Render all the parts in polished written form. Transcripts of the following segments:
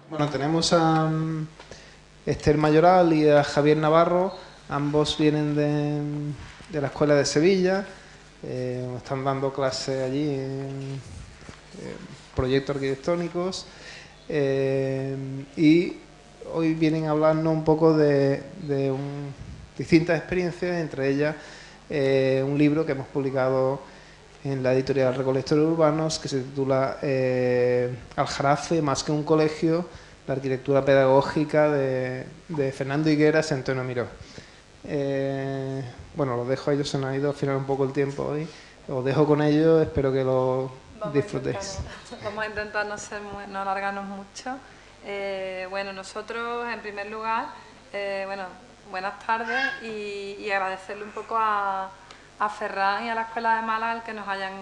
Bueno, tenemos a Esther Mayoral y a Javier Navarro, ambos vienen de la Escuela de Sevilla, están dando clases allí en proyectos arquitectónicos y hoy vienen a hablarnos un poco de distintas experiencias, entre ellas un libro que hemos publicado en la editorial Recolectores Urbanos que se titula Aljarafe, más que un colegio, la arquitectura pedagógica de Fernando Higueras y Antonio Miró. Bueno, los dejo a ellos, se nos ha ido al final un poco el tiempo hoy. Os dejo con ellos, espero que lo disfrutéis. Vamos a intentar no alargarnos mucho. Bueno, nosotros, en primer lugar, buenas tardes y agradecerle un poco a Ferran y a la Escuela de Málaga que nos hayan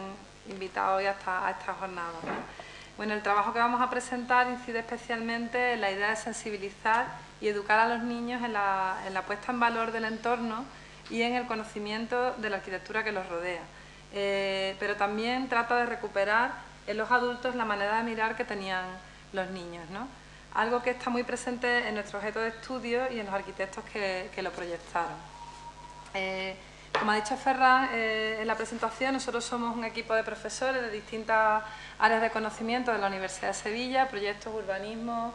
invitado hoy a esta jornada, ¿no? Bueno, el trabajo que vamos a presentar incide especialmente en la idea de sensibilizar y educar a los niños en la puesta en valor del entorno y en el conocimiento de la arquitectura que los rodea. Pero también trata de recuperar en los adultos la manera de mirar que tenían los niños, ¿no? Algo que está muy presente en nuestro objeto de estudio y en los arquitectos que lo proyectaron. Como ha dicho Ferran en la presentación, nosotros somos un equipo de profesores de distintas áreas de conocimiento de la Universidad de Sevilla, proyectos, urbanismo,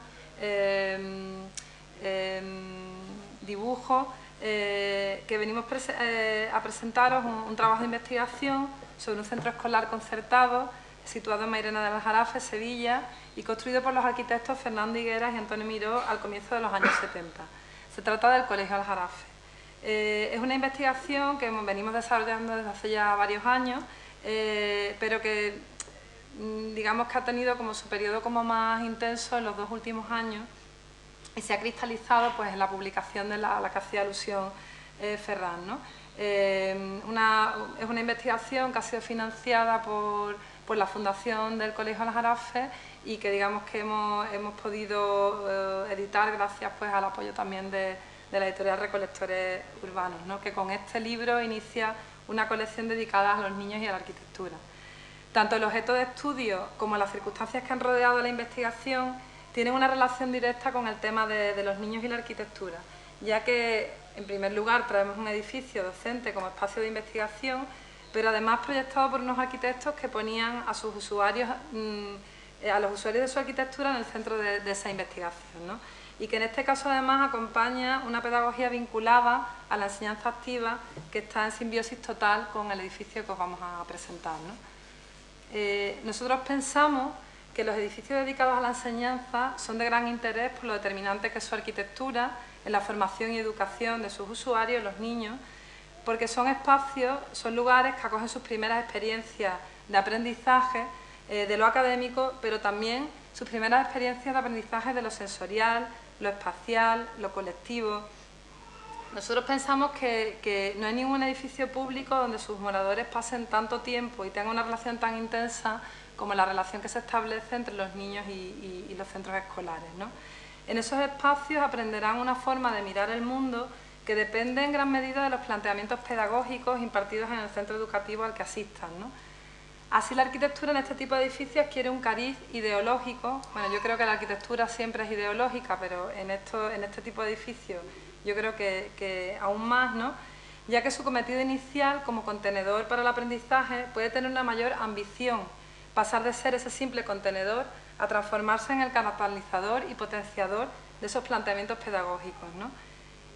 dibujo, que venimos a presentaros un trabajo de investigación sobre un centro escolar concertado situado en Mairena del Aljarafe, Sevilla, y construido por los arquitectos Fernando Higueras y Antonio Miró al comienzo de los años 70. Se trata del Colegio Aljarafe. Es una investigación que venimos desarrollando desde hace ya varios años, pero que digamos que ha tenido como su periodo como más intenso en los 2 últimos años y se ha cristalizado pues, en la publicación de la que hacía alusión Ferran, ¿no? Es una investigación que ha sido financiada por la Fundación del Colegio Aljarafe y que digamos que hemos podido editar gracias pues, al apoyo también de la editorial Recolectores Urbanos, ¿no? Que con este libro inicia una colección dedicada a los niños y a la arquitectura. Tanto el objeto de estudio como las circunstancias que han rodeado la investigación tienen una relación directa con el tema de los niños y la arquitectura, ya que, en primer lugar, traemos un edificio docente como espacio de investigación, pero además proyectado por unos arquitectos que ponían a sus usuarios, a los usuarios de su arquitectura en el centro de esa investigación, ¿no? Y que en este caso además acompaña una pedagogía vinculada a la enseñanza activa que está en simbiosis total con el edificio que os vamos a presentar, ¿no? Nosotros pensamos que los edificios dedicados a la enseñanza son de gran interés por lo determinante que es su arquitectura en la formación y educación de sus usuarios, los niños, porque son espacios, son lugares que acogen sus primeras experiencias de aprendizaje de lo académico, pero también sus primeras experiencias de aprendizaje de lo sensorial, lo espacial, lo colectivo. Nosotros pensamos que no hay ningún edificio público donde sus moradores pasen tanto tiempo y tengan una relación tan intensa como la relación que se establece entre los niños y los centros escolares, ¿no? En esos espacios aprenderán una forma de mirar el mundo que depende en gran medida de los planteamientos pedagógicos impartidos en el centro educativo al que asistan, ¿no? Así la arquitectura en este tipo de edificios adquiere un cariz ideológico. Bueno, yo creo que la arquitectura siempre es ideológica, pero en este tipo de edificios yo creo que aún más, ¿no? Ya que su cometido inicial como contenedor para el aprendizaje puede tener una mayor ambición, pasar de ser ese simple contenedor a transformarse en el catalizador y potenciador de esos planteamientos pedagógicos, ¿no?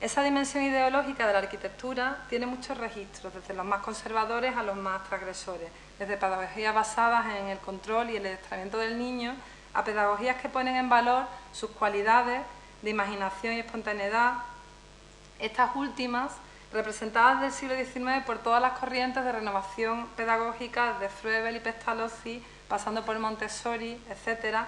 Esa dimensión ideológica de la arquitectura tiene muchos registros, desde los más conservadores a los más transgresores, desde pedagogías basadas en el control y el adiestramiento del niño a pedagogías que ponen en valor sus cualidades de imaginación y espontaneidad, estas últimas representadas del siglo XIX por todas las corrientes de renovación pedagógica, desde Froebel y Pestalozzi, pasando por Montessori, etc.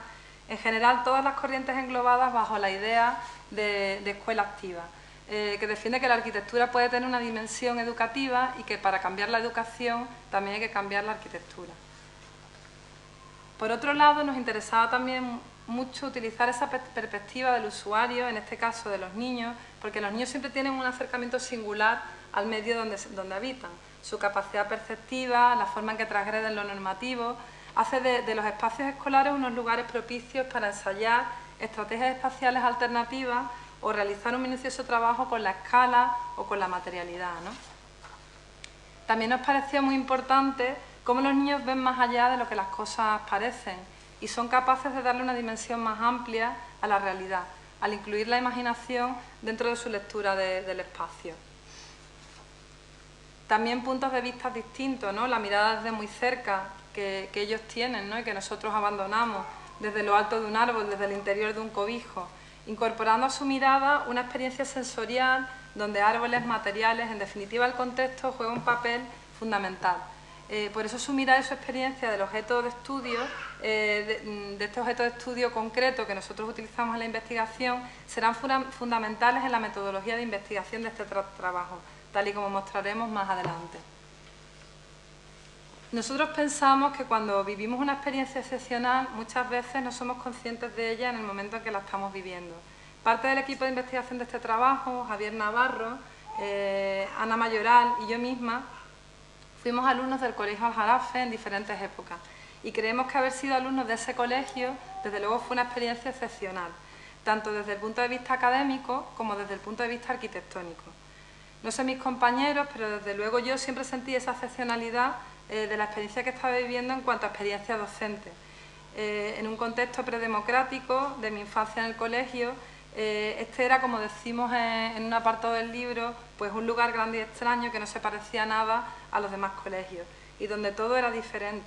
En general, todas las corrientes englobadas bajo la idea de escuela activa, que defiende que la arquitectura puede tener una dimensión educativa y que para cambiar la educación también hay que cambiar la arquitectura. Por otro lado, nos interesaba también mucho utilizar esa perspectiva del usuario, en este caso de los niños, porque los niños siempre tienen un acercamiento singular al medio donde habitan. Su capacidad perceptiva, la forma en que transgreden lo normativo, hace de los espacios escolares unos lugares propicios para ensayar estrategias espaciales alternativas o realizar un minucioso trabajo con la escala o con la materialidad, ¿no? También nos pareció muy importante cómo los niños ven más allá de lo que las cosas parecen y son capaces de darle una dimensión más amplia a la realidad, al incluir la imaginación dentro de su lectura del espacio. También puntos de vista distintos, ¿no? La mirada desde muy cerca que ellos tienen, ¿no? Y que nosotros abandonamos desde lo alto de un árbol, desde el interior de un cobijo, incorporando a su mirada una experiencia sensorial donde árboles, materiales, en definitiva el contexto juega un papel fundamental. Por eso su mirada y su experiencia del objeto de estudio, de este objeto de estudio concreto que nosotros utilizamos en la investigación, serán fundamentales en la metodología de investigación de este trabajo, tal y como mostraremos más adelante. Nosotros pensamos que cuando vivimos una experiencia excepcional, muchas veces no somos conscientes de ella en el momento en que la estamos viviendo. Parte del equipo de investigación de este trabajo, Javier Navarro, Ana Mayoral y yo misma, fuimos alumnos del Colegio Aljarafe en diferentes épocas y creemos que haber sido alumnos de ese colegio, desde luego, fue una experiencia excepcional, tanto desde el punto de vista académico como desde el punto de vista arquitectónico. No sé mis compañeros, pero desde luego yo siempre sentí esa excepcionalidad de la experiencia que estaba viviendo en cuanto a experiencia docente. En un contexto predemocrático de mi infancia en el colegio, este era, como decimos en un apartado del libro, pues un lugar grande y extraño que no se parecía nada a los demás colegios y donde todo era diferente.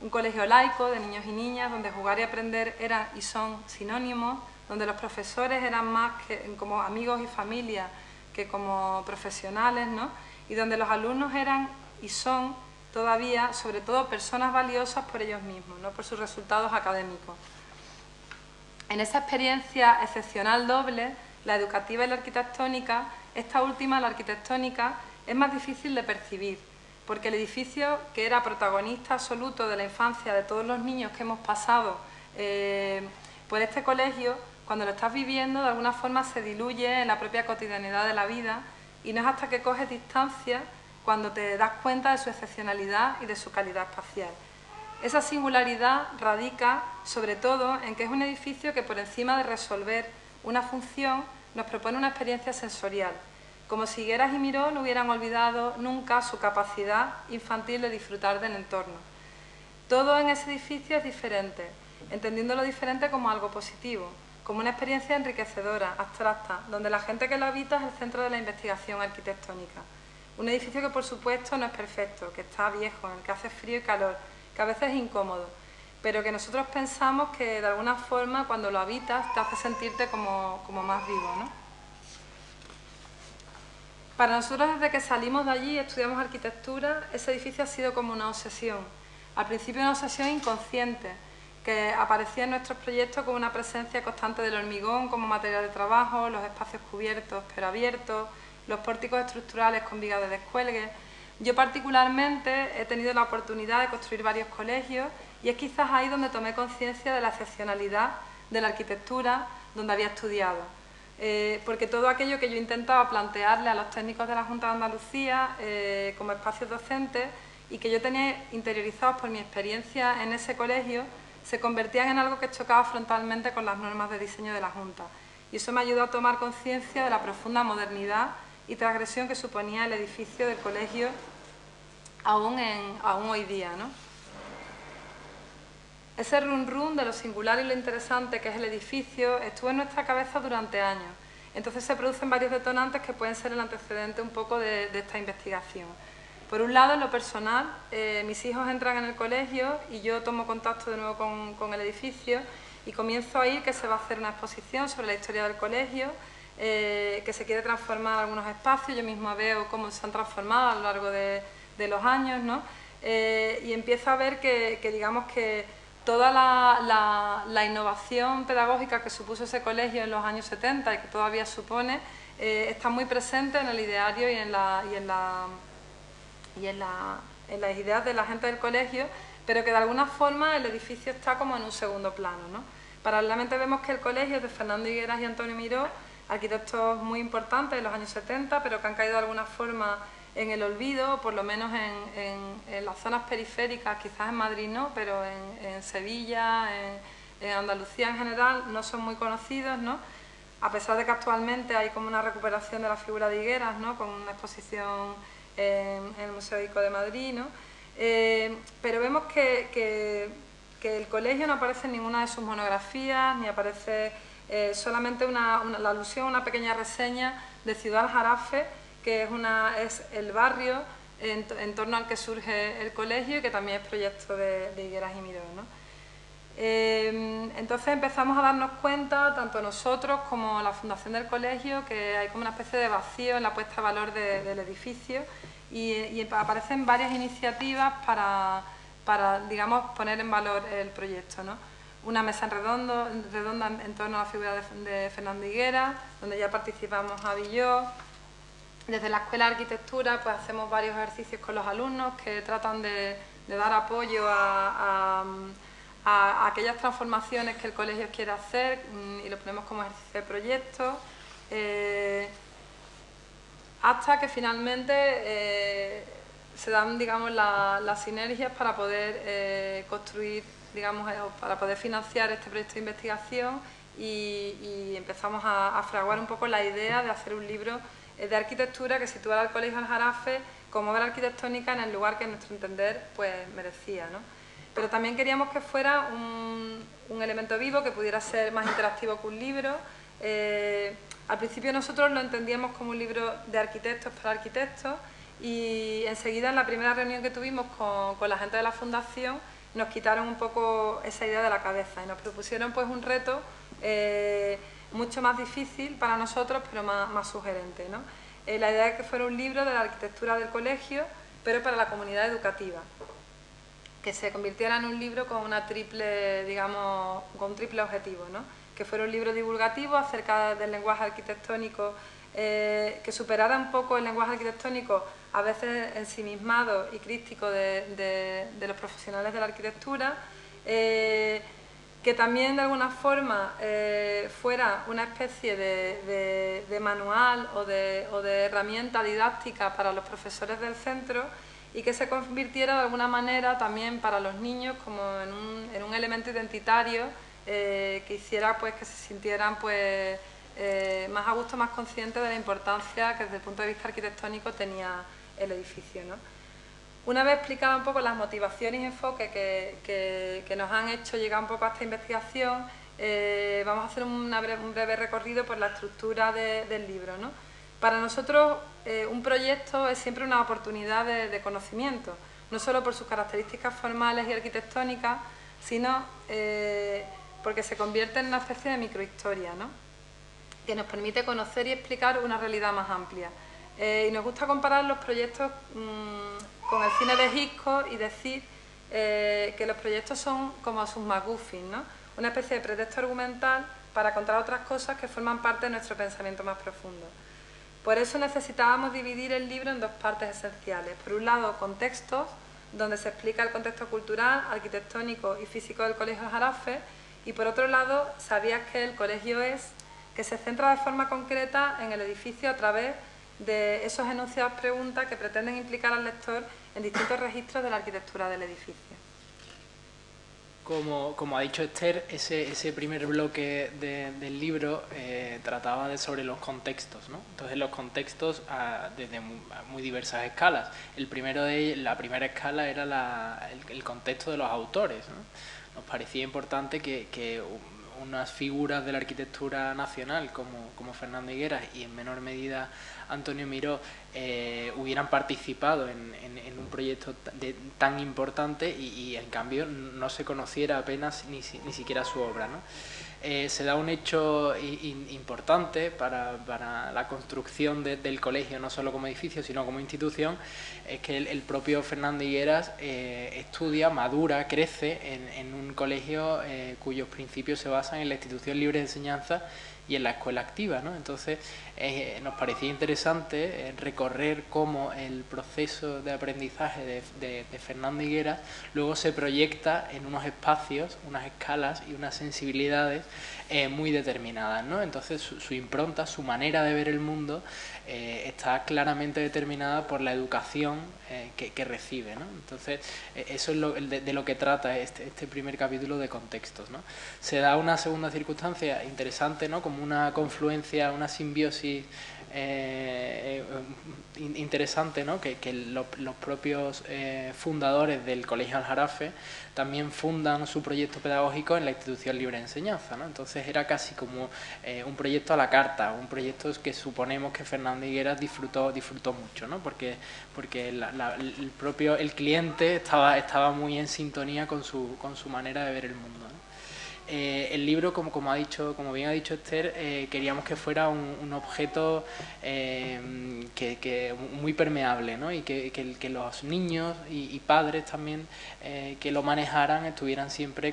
Un colegio laico de niños y niñas donde jugar y aprender eran y son sinónimos, donde los profesores eran más que como amigos y familia que como profesionales, ¿no? Y donde los alumnos eran y son todavía, sobre todo, personas valiosas por ellos mismos, no por sus resultados académicos. En esa experiencia excepcional doble, la educativa y la arquitectónica, esta última, la arquitectónica, es más difícil de percibir, porque el edificio, que era protagonista absoluto de la infancia de todos los niños que hemos pasado por este colegio, cuando lo estás viviendo, de alguna forma se diluye en la propia cotidianidad de la vida y no es hasta que coges distancia cuando te das cuenta de su excepcionalidad y de su calidad espacial. Esa singularidad radica, sobre todo, en que es un edificio que, por encima de resolver una función, nos propone una experiencia sensorial, como si Higueras y Miró no hubieran olvidado nunca su capacidad infantil de disfrutar del entorno. Todo en ese edificio es diferente, entendiendo lo diferente como algo positivo, como una experiencia enriquecedora, abstracta, donde la gente que lo habita es el centro de la investigación arquitectónica. Un edificio que, por supuesto, no es perfecto, que está viejo, en el que hace frío y calor, que a veces es incómodo, pero que nosotros pensamos que de alguna forma cuando lo habitas te hace sentirte como más vivo, ¿no? Para nosotros, desde que salimos de allí y estudiamos arquitectura, ese edificio ha sido como una obsesión. Al principio una obsesión inconsciente, que aparecía en nuestros proyectos con una presencia constante del hormigón como material de trabajo, los espacios cubiertos pero abiertos, los pórticos estructurales con vigas de descuelgue. Yo particularmente he tenido la oportunidad de construir varios colegios y es quizás ahí donde tomé conciencia de la excepcionalidad de la arquitectura donde había estudiado. Porque todo aquello que yo intentaba plantearle a los técnicos de la Junta de Andalucía como espacios docentes y que yo tenía interiorizados por mi experiencia en ese colegio, se convertían en algo que chocaba frontalmente con las normas de diseño de la Junta. Y eso me ayudó a tomar conciencia de la profunda modernidad y transgresión que suponía el edificio del colegio aún hoy día, ¿no? Ese run de lo singular y lo interesante que es el edificio estuvo en nuestra cabeza durante años. Entonces se producen varios detonantes que pueden ser el antecedente un poco de esta investigación. Por un lado, en lo personal, mis hijos entran en el colegio y yo tomo contacto de nuevo con el edificio y comienzo a oír que se va a hacer una exposición sobre la historia del colegio, que se quiere transformar algunos espacios. Yo misma veo cómo se han transformado a lo largo de los años, ¿no? Y empiezo a ver que digamos que toda la innovación pedagógica que supuso ese colegio en los años 70 y que todavía supone, está muy presente en el ideario y en las ideas de la gente del colegio, pero que de alguna forma el edificio está como en un segundo plano, ¿no? Paralelamente vemos que el colegio es de Fernando Higueras y Antonio Miró, arquitectos muy importantes de los años 70, pero que han caído de alguna forma en el olvido, por lo menos en las zonas periféricas, quizás en Madrid no, pero en Sevilla, en Andalucía en general no son muy conocidos, ¿no? A pesar de que actualmente hay como una recuperación de la figura de Higueras, ¿no? Con una exposición en el Museo Ico de Madrid, ¿no? Pero vemos que el colegio no aparece en ninguna de sus monografías, ni aparece solamente la alusión a una pequeña reseña de Ciudad Aljarafe, que es el barrio en torno al que surge el colegio y que también es proyecto de Higueras y Miró, ¿no? Entonces empezamos a darnos cuenta, tanto nosotros como la fundación del colegio, que hay como una especie de vacío en la puesta a valor del edificio y aparecen varias iniciativas para, digamos, poner en valor el proyecto, ¿no? Una mesa redonda en torno a la figura de Fernando Higueras, donde ya participamos Javi y yo. Desde la Escuela de Arquitectura pues hacemos varios ejercicios con los alumnos que tratan de dar apoyo a aquellas transformaciones que el colegio quiere hacer y lo ponemos como ejercicio de proyecto, hasta que finalmente se dan, digamos, las sinergias para poder construir, digamos, para poder financiar este proyecto de investigación y empezamos a fraguar un poco la idea de hacer un libro de arquitectura que situara al Colegio Aljarafe como obra arquitectónica en el lugar que, a nuestro entender, pues merecía, ¿no? Pero también queríamos que fuera un elemento vivo, que pudiera ser más interactivo que un libro. Al principio nosotros lo entendíamos como un libro de arquitectos para arquitectos y enseguida en la primera reunión que tuvimos con la gente de la fundación nos quitaron un poco esa idea de la cabeza y nos propusieron pues un reto mucho más difícil para nosotros, pero más sugerente, ¿no? La idea es que fuera un libro de la arquitectura del colegio, pero para la comunidad educativa, que se convirtiera en un libro con una triple, digamos, con un triple objetivo, ¿no? Que fuera un libro divulgativo acerca del lenguaje arquitectónico, que superara un poco el lenguaje arquitectónico, a veces ensimismado y crítico de los profesionales de la arquitectura, que también de alguna forma fuera una especie de manual o de herramienta didáctica para los profesores del centro y que se convirtiera de alguna manera también para los niños como en un elemento identitario que hiciera pues que se sintieran pues más a gusto, más conscientes de la importancia que desde el punto de vista arquitectónico tenía el edificio, ¿no? Una vez explicado un poco las motivaciones y enfoques que nos han hecho llegar un poco a esta investigación, vamos a hacer un breve recorrido por la estructura del libro, ¿no? Para nosotros un proyecto es siempre una oportunidad de conocimiento, no solo por sus características formales y arquitectónicas, sino porque se convierte en una especie de microhistoria, ¿no? Que nos permite conocer y explicar una realidad más amplia. Y nos gusta comparar los proyectos con el cine de Hitchcock y decir que los proyectos son como sus MacGuffin, ¿no? Una especie de pretexto argumental para contar otras cosas que forman parte de nuestro pensamiento más profundo. Por eso necesitábamos dividir el libro en dos partes esenciales. Por un lado, contextos, donde se explica el contexto cultural, arquitectónico y físico del Colegio Aljarafe, y por otro lado, sabías que el colegio es, que se centra de forma concreta en el edificio a través de esos enunciados preguntas que pretenden implicar al lector en distintos registros de la arquitectura del edificio. Como ha dicho Esther, ese primer bloque del libro trataba sobre los contextos, ¿no? Entonces los contextos desde muy diversas escalas. La primera escala era el contexto de los autores, ¿no? Nos parecía importante que unas figuras de la arquitectura nacional como Fernando Higueras y en menor medida Antonio Miró hubieran participado en un proyecto tan importante y en cambio no se conociera apenas ni siquiera su obra, ¿no? Se da un hecho importante para la construcción del colegio, no solo como edificio, sino como institución, es que el propio Fernando Higueras estudia, madura, crece en un colegio cuyos principios se basan en la institución libre de enseñanza y en la escuela activa, ¿no? Entonces nos parecía interesante recorrer cómo el proceso de aprendizaje de Fernando Higueras luego se proyecta en unos espacios, unas escalas y unas sensibilidades muy determinadas, ¿no? Entonces su impronta, su manera de ver el mundo está claramente determinada por la educación que recibe, ¿no? Entonces eso es de lo que trata este primer capítulo de contextos, ¿no? Se da una segunda circunstancia interesante, ¿no? Como una confluencia, una simbiosis interesante, ¿no? Que los propios fundadores del Colegio Aljarafe también fundan su proyecto pedagógico en la institución libre de enseñanza, ¿no? Entonces era casi como un proyecto a la carta, un proyecto que suponemos que Fernando Higueras disfrutó mucho, ¿no? Porque el cliente estaba muy en sintonía con su manera de ver el mundo, ¿no? El libro, como bien ha dicho Esther, queríamos que fuera un objeto que muy permeable, ¿no? Y que los niños y padres también que lo manejaran estuvieran siempre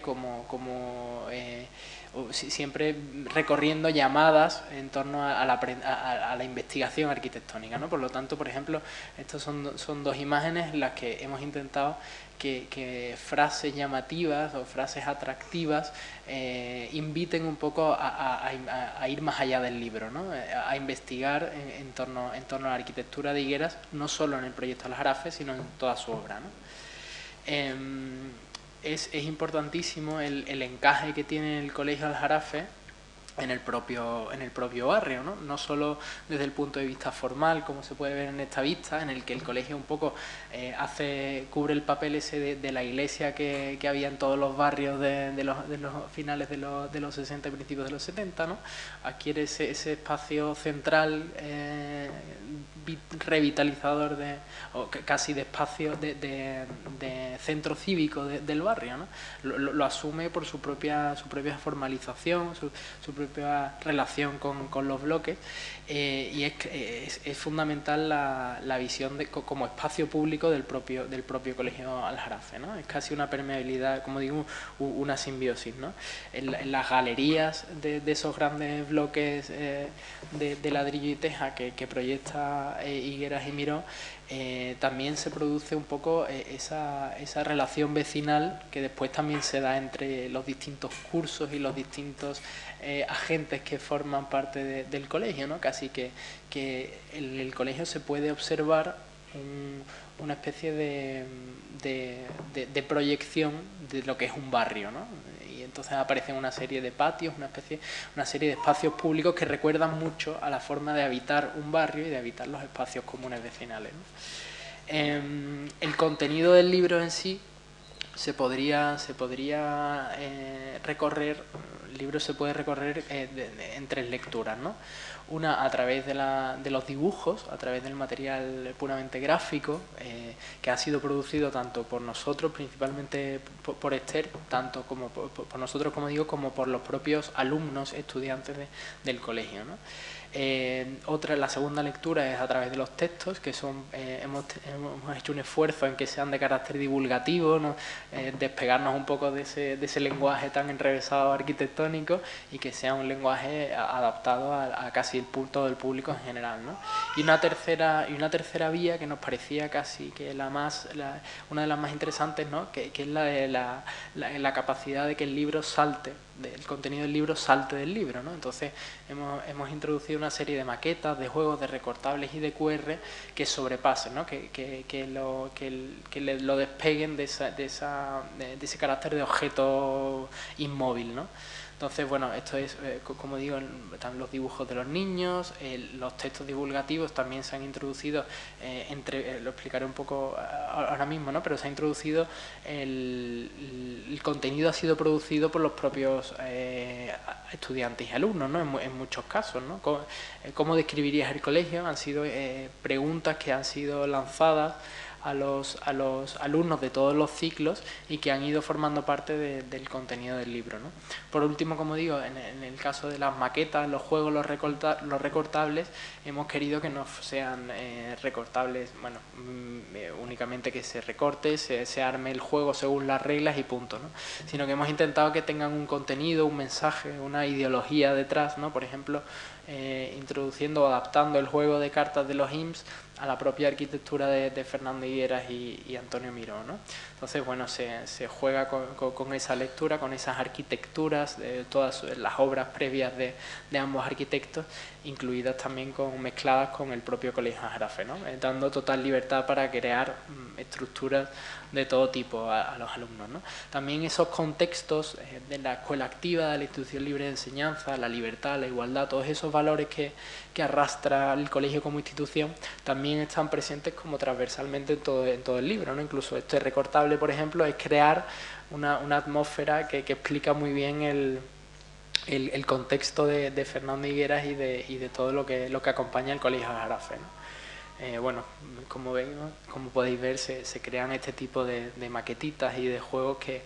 siempre recorriendo llamadas en torno a la investigación arquitectónica, ¿no? Por lo tanto, por ejemplo, estos son dos imágenes en las que hemos intentado que frases llamativas o frases atractivas inviten un poco a ir más allá del libro, ¿no? A investigar en torno a la arquitectura de Higueras, no solo en el proyecto Aljarafe, sino en toda su obra, ¿no? Es importantísimo el encaje que tiene el Colegio Aljarafe en el propio barrio, ¿no? No solo desde el punto de vista formal, como se puede ver en esta vista, en el que el colegio un poco cubre el papel ese de la iglesia que había en todos los barrios de los finales de los 60 y principios de los 70, ¿no? Adquiere ese espacio central revitalizador o casi de espacio de centro cívico del barrio, ¿no? Lo asume por su propia formalización, su propia relación con los bloques, y es fundamental la visión como espacio público del propio Colegio Aljarafe, ¿no? Es casi una permeabilidad, como digo, una simbiosis, ¿no? En las galerías de esos grandes bloques de ladrillo y teja que proyecta Higueras y Miró, también se produce un poco esa relación vecinal que después también se da entre los distintos cursos y los distintos agentes que forman parte del colegio, ¿no? Casi que en el colegio se puede observar una especie de proyección de lo que es un barrio, ¿no? Y entonces aparecen una serie de patios, una serie de espacios públicos que recuerdan mucho a la forma de habitar un barrio y de habitar los espacios comunes vecinales, ¿no? El contenido del libro en sí se podría recorrer. El libro se puede recorrer en tres lecturas, ¿no? Una a través de los dibujos, a través del material puramente gráfico, que ha sido producido tanto por nosotros, principalmente por Esther, tanto como por nosotros, como digo, como por los propios alumnos, estudiantes del colegio, ¿no? La segunda lectura es a través de los textos, que hemos hecho un esfuerzo en que sean de carácter divulgativo, ¿no? Despegarnos un poco de ese lenguaje tan enrevesado arquitectónico y que sea un lenguaje adaptado a casi todo el público en general, ¿no? Y una tercera vía que nos parecía casi que una de las más interesantes, ¿no? Que es la de la capacidad de que el contenido del libro salte del libro, ¿no? Entonces hemos introducido una serie de maquetas, de juegos, de recortables y de QR que sobrepasen, ¿no? Que lo despeguen de ese carácter de objeto inmóvil, ¿no? Entonces, bueno, esto es, como digo, están los dibujos de los niños, los textos divulgativos también se han introducido, lo explicaré un poco ahora mismo, ¿no? Pero se ha introducido, el contenido ha sido producido por los propios estudiantes y alumnos, ¿no? En muchos casos, ¿no? ¿Cómo describirías el colegio? Han sido preguntas que han sido lanzadas a los alumnos de todos los ciclos y que han ido formando parte del contenido del libro, ¿no? Por último, como digo, en el caso de las maquetas, los juegos, los recortables, hemos querido que no sean recortables, bueno, únicamente que se recorte, se arme el juego según las reglas y punto, ¿no? Sino que hemos intentado que tengan un contenido, un mensaje, una ideología detrás, ¿no? Por ejemplo, introduciendo o adaptando el juego de cartas de los IMSS a la propia arquitectura de Fernando Higueras y Antonio Miró, ¿no? Entonces, bueno, se juega con esa lectura, con esas arquitecturas, de todas las obras previas de ambos arquitectos, incluidas también mezcladas con el propio Colegio Jarafe, ¿no? Dando total libertad para crear estructuras de todo tipo a los alumnos, ¿no? También esos contextos de la escuela activa, de la institución libre de enseñanza, la libertad, la igualdad, todos esos valores que arrastra el colegio como institución, también están presentes como transversalmente en todo el libro, ¿no? Incluso este recortable, por ejemplo, es crear una atmósfera que explica muy bien el contexto de Fernando Higueras y de todo lo que acompaña el Colegio Jarafe, ¿no? Bueno, como podéis ver, se crean este tipo de maquetitas y de juegos que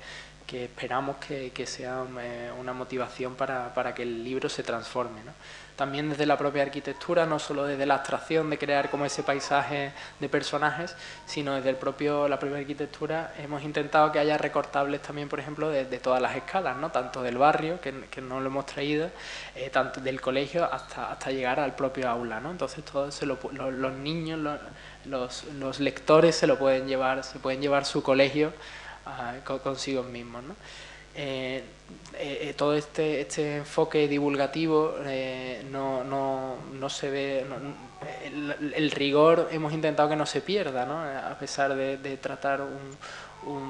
esperamos que sean una motivación para que el libro se transforme, ¿no? También desde la propia arquitectura, no solo desde la abstracción de crear como ese paisaje de personajes, sino desde la propia arquitectura hemos intentado que haya recortables también, por ejemplo, de todas las escalas, ¿no? Tanto del barrio, que no lo hemos traído, tanto del colegio hasta llegar al propio aula, ¿no? Entonces todo los niños, los lectores se pueden llevar su colegio consigo mismos, ¿no? Todo este enfoque divulgativo no se ve, el rigor hemos intentado que no se pierda, ¿no? A pesar de tratar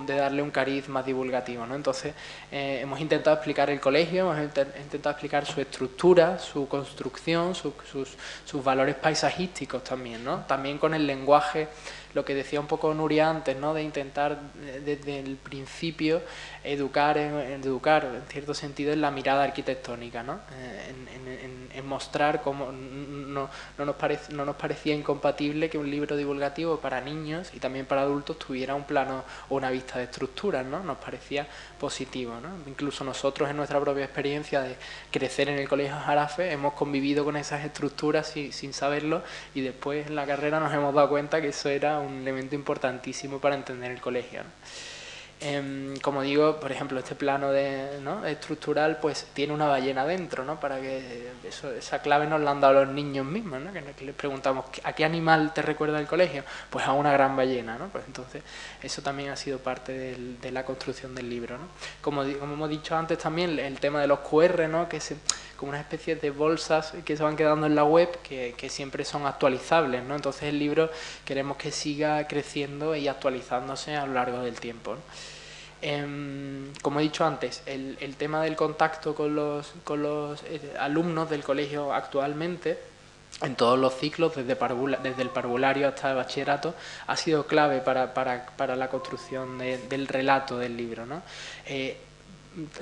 de darle un cariz más divulgativo, ¿no? Entonces hemos intentado explicar el colegio, hemos intentado explicar su estructura, su construcción, sus valores paisajísticos también, ¿no? También con el lenguaje, lo que decía un poco Nuria antes, ¿no? De intentar desde el principio educar en cierto sentido en la mirada arquitectónica, ¿no? En mostrar cómo no nos parecía incompatible que un libro divulgativo para niños y también para adultos tuviera un plano o una vista de estructuras, ¿no? Nos parecía positivo, ¿no? Incluso nosotros en nuestra propia experiencia de crecer en el Colegio Jarafe hemos convivido con esas estructuras sin saberlo, y después en la carrera nos hemos dado cuenta que eso era un elemento importantísimo para entender el colegio, ¿no? Como digo, por ejemplo, este plano estructural pues tiene una ballena dentro, ¿no? Para que esa clave nos la han dado los niños mismos, ¿no? Que les preguntamos ¿a qué animal te recuerda el colegio? Pues a una gran ballena, ¿no? Pues entonces eso también ha sido parte de la construcción del libro, ¿no? Como hemos dicho antes también, el tema de los QR, ¿no? Como una especie de bolsas que se van quedando en la web que siempre son actualizables, ¿no? Entonces el libro queremos que siga creciendo y actualizándose a lo largo del tiempo, ¿no? Como he dicho antes, el tema del contacto con los alumnos del colegio actualmente, en todos los ciclos, desde el parvulario hasta el bachillerato, ha sido clave para la construcción del relato del libro, ¿no?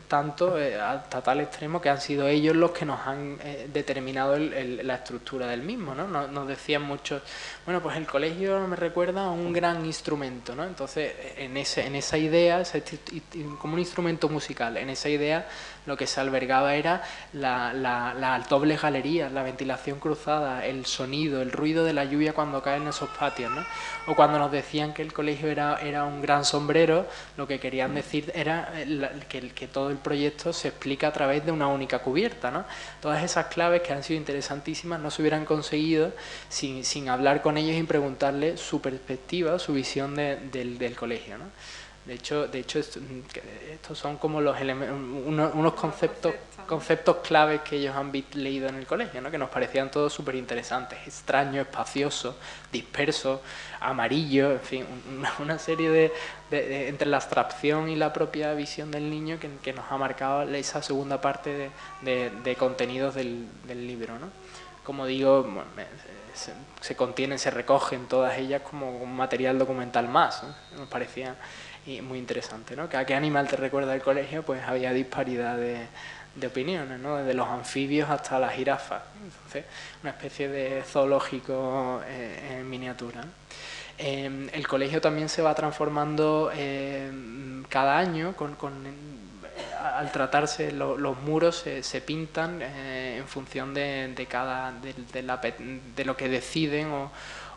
Tanto hasta tal extremo que han sido ellos los que nos han determinado la estructura del mismo, ¿no? Nos decían muchos, bueno, pues el colegio me recuerda a un gran instrumento, ¿no? Entonces, en esa idea, como un instrumento musical, en esa idea lo que se albergaba era la doble galería, la ventilación cruzada, el sonido, el ruido de la lluvia cuando cae en esos patios, ¿no? O cuando nos decían que el colegio era un gran sombrero, lo que querían decir era que todo el proyecto se explica a través de una única cubierta, ¿no? Todas esas claves que han sido interesantísimas no se hubieran conseguido sin hablar con ellos y preguntarles su perspectiva, su visión del colegio, ¿no? De hecho estos son como unos conceptos claves que ellos han leído en el colegio, ¿no? Que nos parecían todos súper interesantes: extraño, espacioso, disperso, amarillo, en fin, una serie entre la abstracción y la propia visión del niño que nos ha marcado esa segunda parte de contenidos del libro, ¿no? Como digo, se recogen todas ellas como un material documental más, ¿no? Nos parecía muy interesante, ¿no? ¿A qué animal te recuerda el colegio? Pues había disparidad de opiniones, ¿no? Desde los anfibios hasta las jirafas. Entonces, una especie de zoológico en miniatura, ¿no? El colegio también se va transformando cada año, al tratarse los muros se pintan en función de lo que deciden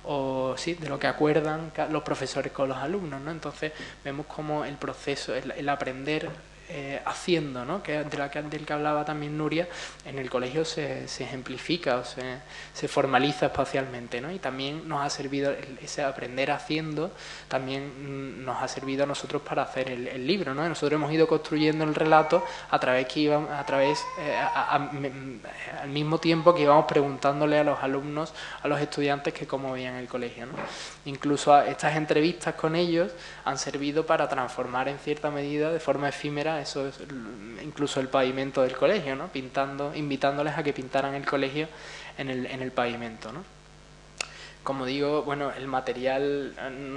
o sí, de lo que acuerdan los profesores con los alumnos, ¿no? Entonces vemos como el proceso, el aprender haciendo, ¿no? Del que hablaba también Nuria, en el colegio se ejemplifica o se formaliza espacialmente, ¿no? Y también nos ha servido ese aprender haciendo, también nos ha servido a nosotros para hacer el libro, ¿no? Nosotros hemos ido construyendo el relato al mismo tiempo que íbamos preguntándole a los alumnos, a los estudiantes, que cómo veían el colegio, ¿no? Incluso estas entrevistas con ellos han servido para transformar en cierta medida, de forma efímera, eso es incluso el pavimento del colegio, ¿no? Invitándoles a que pintaran el colegio en el pavimento, ¿no? Como digo, bueno, el material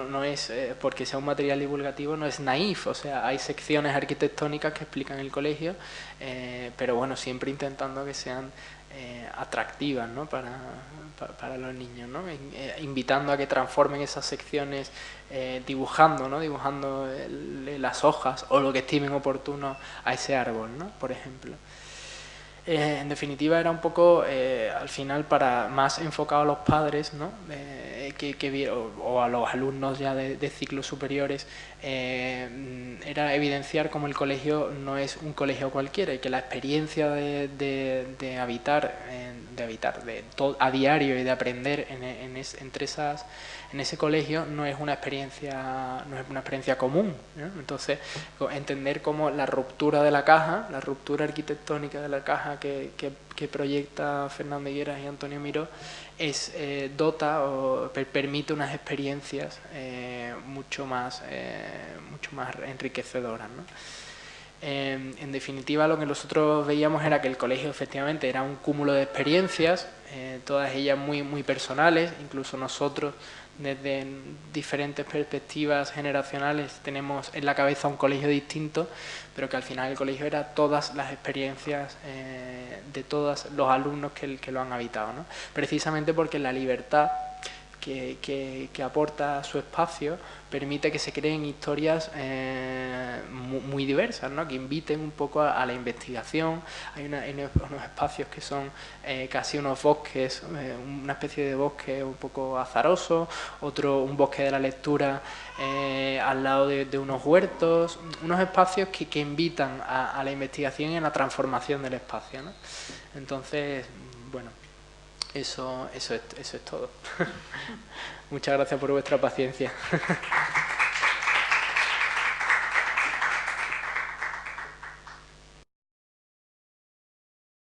no es, porque sea un material divulgativo, no es naif, o sea, hay secciones arquitectónicas que explican el colegio, pero bueno, siempre intentando que sean atractivas, ¿no? para los niños, ¿no? Invitando a que transformen esas secciones dibujando, ¿no? Dibujando las hojas o lo que estimen oportuno a ese árbol, ¿no? Por ejemplo. En definitiva era un poco, al final, para más enfocado a los padres, ¿no? O a los alumnos ya de ciclos superiores, era evidenciar cómo el colegio no es un colegio cualquiera y que la experiencia de habitar a diario y de aprender en ese colegio no es una experiencia común, ¿no? Entonces, entender cómo la ruptura de la caja, la ruptura arquitectónica de la caja que proyecta Fernando Higueras y Antonio Miró, dota o permite unas experiencias mucho más enriquecedoras, ¿no? En definitiva, lo que nosotros veíamos era que el colegio efectivamente era un cúmulo de experiencias, todas ellas muy, muy personales. Incluso nosotros, desde diferentes perspectivas generacionales, tenemos en la cabeza un colegio distinto, pero que al final el colegio era todas las experiencias de todos los alumnos que lo han habitado, ¿no? Precisamente porque la libertad que aporta su espacio permite que se creen historias muy diversas, ¿no? Que inviten un poco a la investigación. Hay unos espacios que son casi unos bosques, una especie de bosque un poco azaroso, un bosque de la lectura al lado de unos huertos, unos espacios que invitan a la investigación y a la transformación del espacio, ¿no? Entonces, bueno, eso es todo. Muchas gracias por vuestra paciencia.